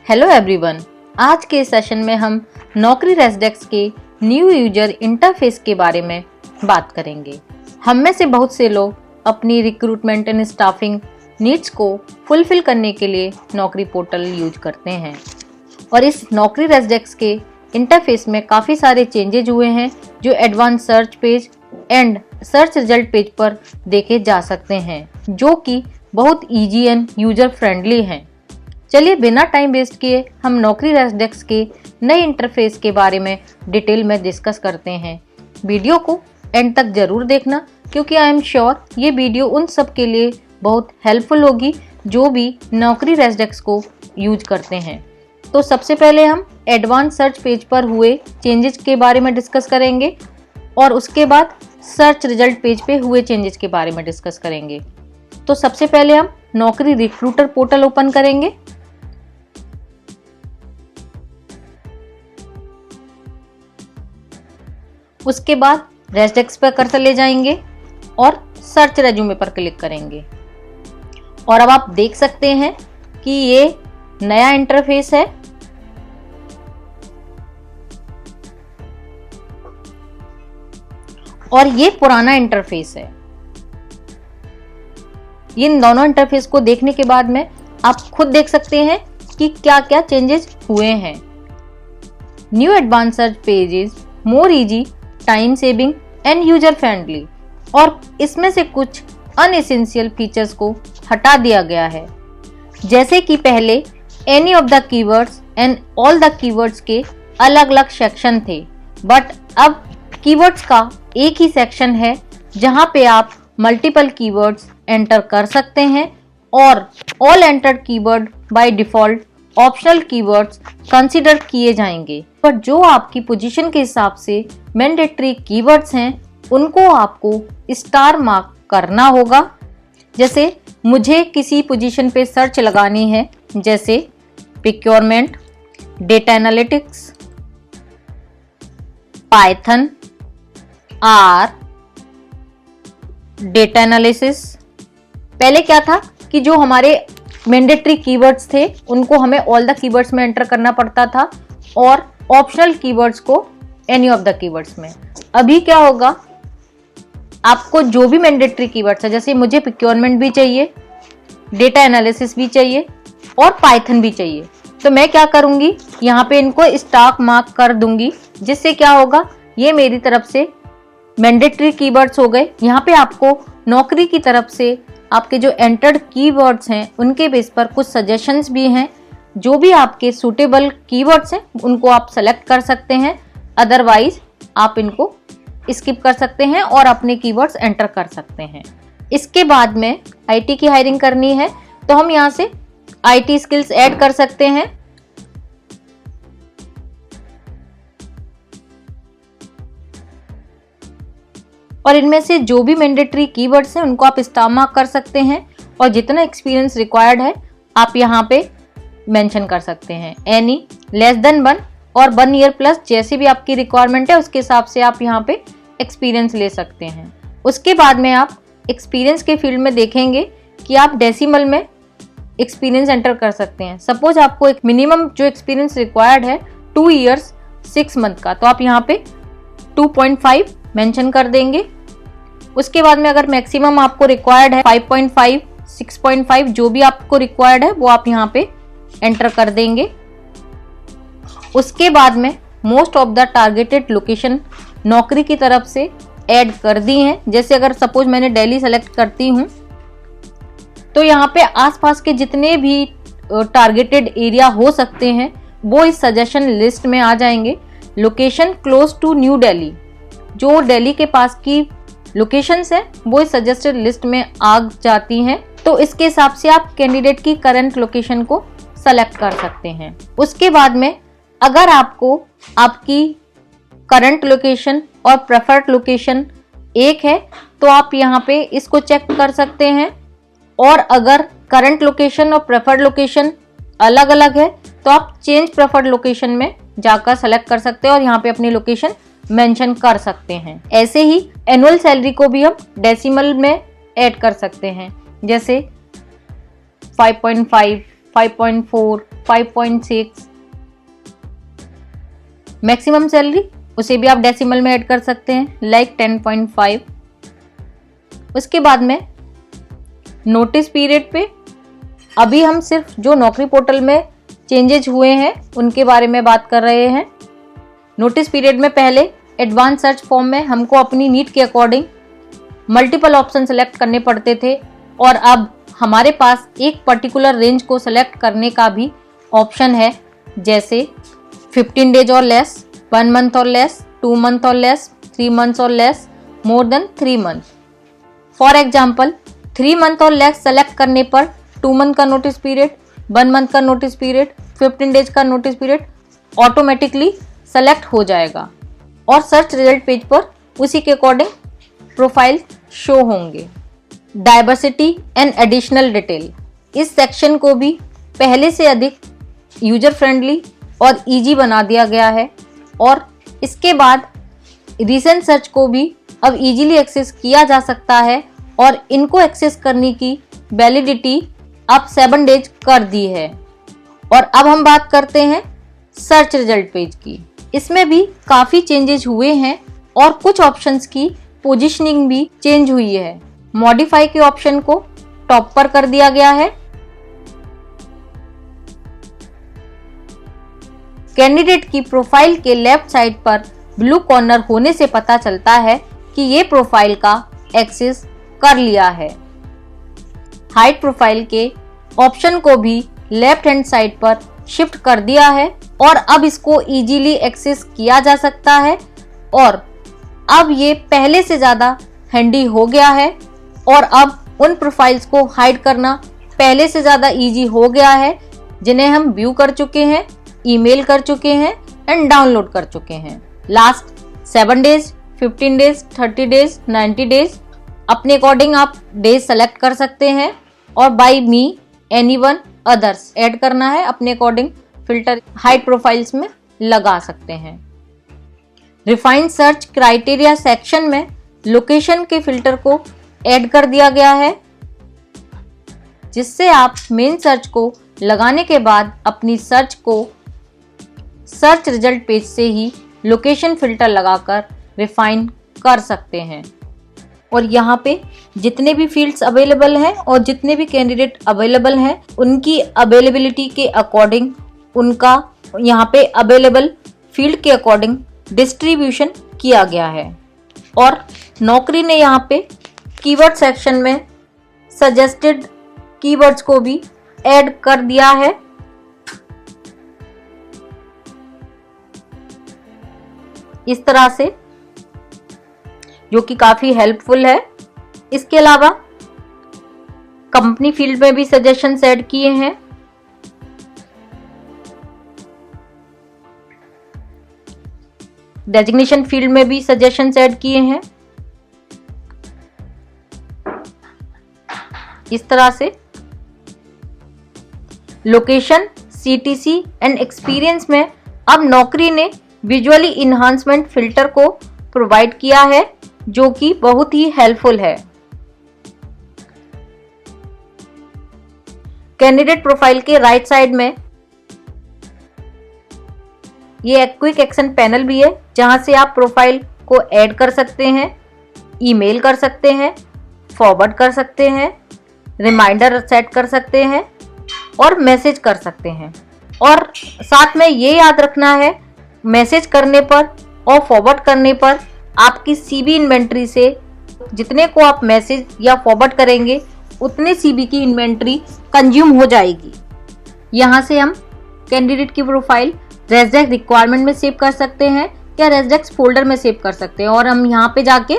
Hello everyone, आज के session में हम नौकरी रेज़डेक्स के न्यू यूजर इंटरफेस के बारे में बात करेंगे। हम में से बहुत से लोग अपनी रिक्रूटमेंट एंड स्टाफिंग नीड्स को फुलफिल करने के लिए नौकरी पोर्टल यूज करते हैं और इस नौकरी रेज़डेक्स के इंटरफेस में काफ़ी सारे चेंजेज हुए हैं जो advance search page and search result page पर देखे जा सकते हैं, जो कि बहुत ईजी एंड यूजर फ्रेंडली हैं। चलिए बिना टाइम वेस्ट किए हम नौकरी रेज़डेक्स के नए इंटरफेस के बारे में डिटेल में डिस्कस करते हैं। वीडियो को एंड तक जरूर देखना क्योंकि आई एम श्योर ये वीडियो उन सब के लिए बहुत हेल्पफुल होगी जो भी नौकरी रेज़डेक्स को यूज करते हैं। तो सबसे पहले हम एडवांस सर्च पेज पर हुए चेंजेस के बारे में डिस्कस करेंगे और उसके बाद सर्च रिजल्ट पेज पे हुए चेंजेस के बारे में डिस्कस करेंगे। तो सबसे पहले हम नौकरी रिक्रूटर पोर्टल ओपन करेंगे। उसके बाद रेज़डेक्स पर कर्सर ले जाएंगे और सर्च रेज्यूमे पर क्लिक करेंगे और अब आप देख सकते हैं कि ये नया इंटरफेस है और ये पुराना इंटरफेस है। इन दोनों इंटरफेस को देखने के बाद में आप खुद देख सकते हैं कि क्या क्या चेंजेस हुए हैं। New advance search page is more easy, time saving and user friendly, और इसमें से कुछ अनएसेंशियल फीचर्स को हटा दिया गया है, जैसे कि पहले any of the keywords and all the keywords के अलग अलग सेक्शन थे, बट अब कीवर्ड्स का एक ही सेक्शन है जहां पे आप मल्टीपल कीवर्ड्स एंटर कर सकते हैं और all entered keyword by default optional keywords consider किए जाएंगे, पर जो आपकी पोजीशन के हिसाब से मैंडेटरी कीवर्ड्स हैं उनको आपको स्टार मार्क करना होगा। जैसे मुझे किसी पोजीशन पे सर्च लगानी है, जैसे procurement, data analytics, Python, R, data analysis. पहले क्या था कि जो हमारे मैंडेटरी कीवर्ड्स थे उनको हमें ऑल द कीवर्ड्स में एंटर करना पड़ता था और ऑप्शनल कीवर्ड्स को एनी ऑफ द कीवर्ड्स में। अभी क्या होगा, आपको जो भी मैंडेटरी कीवर्ड्स है, जैसे मुझे प्रोक्योरमेंट भी चाहिए, डेटा एनालिसिस भी चाहिए और पाइथन भी चाहिए, तो मैं क्या करूंगी, यहाँ पे इनको स्टार मार्क कर दूंगी, जिससे क्या होगा, ये मेरी तरफ से मैंडेटरी कीवर्ड्स हो गए। यहाँ पे आपको नौकरी की तरफ से आपके जो एंटर्ड कीवर्ड्स हैं उनके बेस पर कुछ सजेशंस भी हैं, जो भी आपके सूटेबल कीवर्ड्स हैं उनको आप सेलेक्ट कर सकते हैं, अदरवाइज आप इनको स्किप कर सकते हैं और अपने कीवर्ड्स एंटर कर सकते हैं। इसके बाद में आईटी की हायरिंग करनी है तो हम यहाँ से आईटी स्किल्स ऐड कर सकते हैं। और इनमें से जो भी मैंडेटरी कीवर्ड्स हैं उनको आप स्टार मार्क कर सकते हैं और जितना एक्सपीरियंस रिक्वायर्ड है आप यहाँ पे मेंशन कर सकते हैं। एनी, लेस देन 1 और 1 ईयर प्लस, जैसी भी आपकी रिक्वायरमेंट है उसके हिसाब से आप यहाँ पे एक्सपीरियंस ले सकते हैं। उसके बाद में आप एक्सपीरियंस के फील्ड में देखेंगे कि आप डेसिमल में एक्सपीरियंस एंटर कर सकते हैं। सपोज आपको एक मिनिमम जो एक्सपीरियंस रिक्वायर्ड है 2 ईयर्स 6 मंथ का, तो आप यहाँ पे 2.5 मेंशन कर देंगे। उसके बाद में अगर मैक्सिमम आपको रिक्वायर्ड है 5.5, 6.5, जो भी आपको रिक्वायर्ड है वो आप यहाँ पे एंटर कर देंगे। उसके बाद में most of the targeted location नौकरी की तरफ से ऐड कर दी हैं। जैसे अगर सपोज मैंने दिल्ली सेलेक्ट करती हूँ तो यहाँ पे आसपास के जितने भी टारगेटेड एरिया हो सकते हैं वो इस सजेशन लिस्ट में आ जाएंगे। Location close to New Delhi, जो दिल्ली के पास की लोकेशंस हैं वो इस सजेस्टेड लिस्ट में आ जाती हैं, तो इसके हिसाब से आप कैंडिडेट की करंट लोकेशन को सेलेक्ट कर सकते हैं। उसके बाद में अगर आपको आपकी करंट लोकेशन और प्रेफर्ड लोकेशन एक है तो आप यहाँ पे इसको चेक कर सकते हैं, और अगर करंट लोकेशन और प्रेफर्ड लोकेशन अलग अलग है तो आप चेंज प्रेफर्ड लोकेशन में जाकर सेलेक्ट कर सकते हैं और यहाँ पे अपनी लोकेशन मेंशन कर सकते हैं। ऐसे ही एनुअल सैलरी को भी हम डेसिमल में ऐड कर सकते हैं, जैसे 5.5, 5.4, 5.6। मैक्सिमम सैलरी उसे भी आप डेसिमल में ऐड कर सकते हैं, लाइक 10.5। उसके बाद में नोटिस पीरियड पे अभी हम सिर्फ जो नौकरी पोर्टल में चेंजेज हुए हैं उनके बारे में बात कर रहे हैं। नोटिस पीरियड में पहले एडवांस सर्च फॉर्म में हमको अपनी नीड के अकॉर्डिंग मल्टीपल ऑप्शन सेलेक्ट करने पड़ते थे, और अब हमारे पास एक पर्टिकुलर रेंज को सेलेक्ट करने का भी ऑप्शन है, जैसे 15 डेज और लेस, 1 मंथ और लेस, 2 मंथ और लेस, 3 मंथ्स और less, more than 3 month. For example 3 month और लेस सेलेक्ट करने पर 2 मंथ का नोटिस पीरियड, 1 मंथ का नोटिस पीरियड, 15 डेज का नोटिस पीरियड ऑटोमेटिकली सेलेक्ट हो जाएगा और सर्च रिजल्ट पेज पर उसी के अकॉर्डिंग प्रोफाइल शो होंगे। डाइवर्सिटी एंड एडिशनल डिटेल, इस सेक्शन को भी पहले से अधिक यूजर फ्रेंडली और इजी बना दिया गया है, और इसके बाद रीसेंट सर्च को भी अब इजीली एक्सेस किया जा सकता है, और इनको एक्सेस करने की वैलिडिटी अब 7 डेज कर दी है। और अब हम बात करते हैं सर्च रिजल्ट पेज की। इसमें भी काफ़ी चेंजेस हुए हैं और कुछ ऑप्शंस की पोजीशनिंग भी चेंज हुई है। मॉडिफाई के ऑप्शन को टॉप पर कर दिया गया है। कैंडिडेट की प्रोफाइल के लेफ्ट साइड पर ब्लू कॉर्नर होने से पता चलता है कि ये प्रोफाइल का एक्सेस कर लिया है। हाइड प्रोफाइल के ऑप्शन को भी लेफ्ट हैंड साइड पर शिफ्ट कर दिया है और अब इसको इजीली एक्सेस किया जा सकता है, और अब ये पहले से ज़्यादा हैंडी हो गया है, और अब उन प्रोफाइल्स को हाइड करना पहले से ज़्यादा इजी हो गया है जिन्हें हम व्यू कर चुके हैं, ईमेल कर चुके हैं एंड डाउनलोड कर चुके हैं। Last 7 days, 15 days, 30 days, 90 days, अपने अकॉर्डिंग आप डेज सेलेक्ट कर सकते हैं, और बाय मी, एनीवन, अदर्स ऐड करना है अपने अकॉर्डिंग फिल्टर हाइड प्रोफाइल्स में लगा सकते हैं। रिफाइंड सर्च क्राइटेरिया सेक्शन में लोकेशन के फिल्टर को ऐड कर दिया गया है, जिससे आप मेन सर्च को लगाने के बाद अपनी सर्च को सर्च रिजल्ट पेज से ही लोकेशन फिल्टर लगाकर रिफाइन कर सकते हैं। और यहाँ पे जितने भी फील्ड्स अवेलेबल हैं और जितने भी कैंडिडेट अवेलेबल हैं उनकी अवेलेबिलिटी के अकॉर्डिंग उनका यहाँ पे अवेलेबल फील्ड के अकॉर्डिंग डिस्ट्रीब्यूशन किया गया है। और नौकरी ने यहाँ पे कीवर्ड सेक्शन में सजेस्टेड कीवर्ड्स को भी ऐड कर दिया है। इस तरह से, जो कि काफी हेल्पफुल है। इसके अलावा कंपनी फील्ड में भी सजेशंस ऐड किए हैं। डेजिग्नेशन फील्ड में भी सजेशंस ऐड किए हैं। इस तरह से लोकेशन, सीटीसी एंड एक्सपीरियंस में अब नौकरी ने विजुअली इन्हांसमेंट फिल्टर को प्रोवाइड किया है, जो कि बहुत ही हेल्पफुल है। कैंडिडेट प्रोफाइल के राइट साइड में ये क्विक एक्शन पैनल भी है, जहां से आप प्रोफाइल को ऐड कर सकते हैं, ईमेल कर सकते हैं, फॉरवर्ड कर सकते हैं, रिमाइंडर सेट कर सकते हैं और मैसेज कर सकते हैं। और साथ में ये याद रखना है, मैसेज करने पर और फॉरवर्ड करने पर आपकी सीबी इन्वेंट्री से जितने को आप मैसेज या फॉरवर्ड करेंगे उतने सीबी की इन्वेंट्री कंज्यूम हो जाएगी। यहाँ से हम कैंडिडेट की प्रोफाइल रेजडेक्स रिक्वायरमेंट में सेव कर सकते हैं या रेजडेक्स फोल्डर में सेव कर सकते हैं, और हम यहाँ पे जाके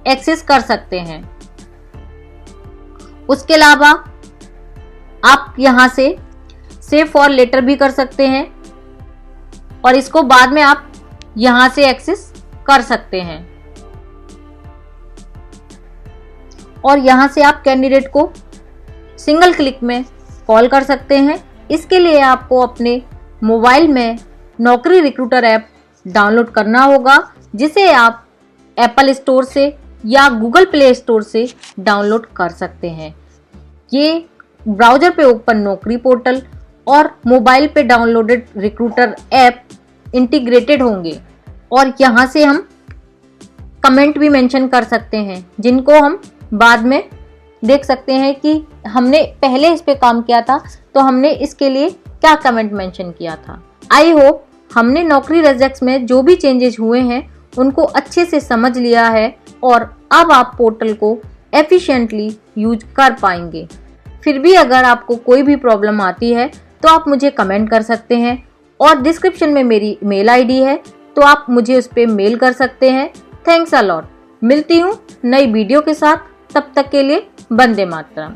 एक्सेस कर सकते हैं। उसके अलावा आप यहाँ से सेव फॉर लेटर भी कर सकते हैं, और इसको बाद में आप यहां से एक्सेस कर सकते हैं। और यहां से आप कैंडिडेट को सिंगल क्लिक में कॉल कर सकते हैं। इसके लिए आपको अपने मोबाइल में नौकरी रिक्रूटर ऐप डाउनलोड करना होगा, जिसे आप एप्पल स्टोर से या गूगल प्ले स्टोर से डाउनलोड कर सकते हैं। ये ब्राउजर पे ओपन नौकरी पोर्टल और मोबाइल पे डाउनलोडेड रिक्रूटर ऐप इंटीग्रेटेड होंगे और यहाँ से हम कमेंट भी मेंशन कर सकते हैं, जिनको हम बाद में देख सकते हैं कि हमने पहले इस पे काम किया था तो हमने इसके लिए क्या कमेंट मेंशन किया था। आई होप हमने नौकरी रेजेक्ट्स में जो भी चेंजेस हुए हैं उनको अच्छे से समझ लिया है और अब आप पोर्टल को एफिशिएंटली यूज कर पाएंगे। फिर भी अगर आपको कोई भी प्रॉब्लम आती है तो आप मुझे कमेंट कर सकते हैं और डिस्क्रिप्शन में मेरी मेल आईडी है तो आप मुझे उस पर मेल कर सकते हैं। Thanks a lot. मिलती हूँ नई वीडियो के साथ, तब तक के लिए वंदे मातरम।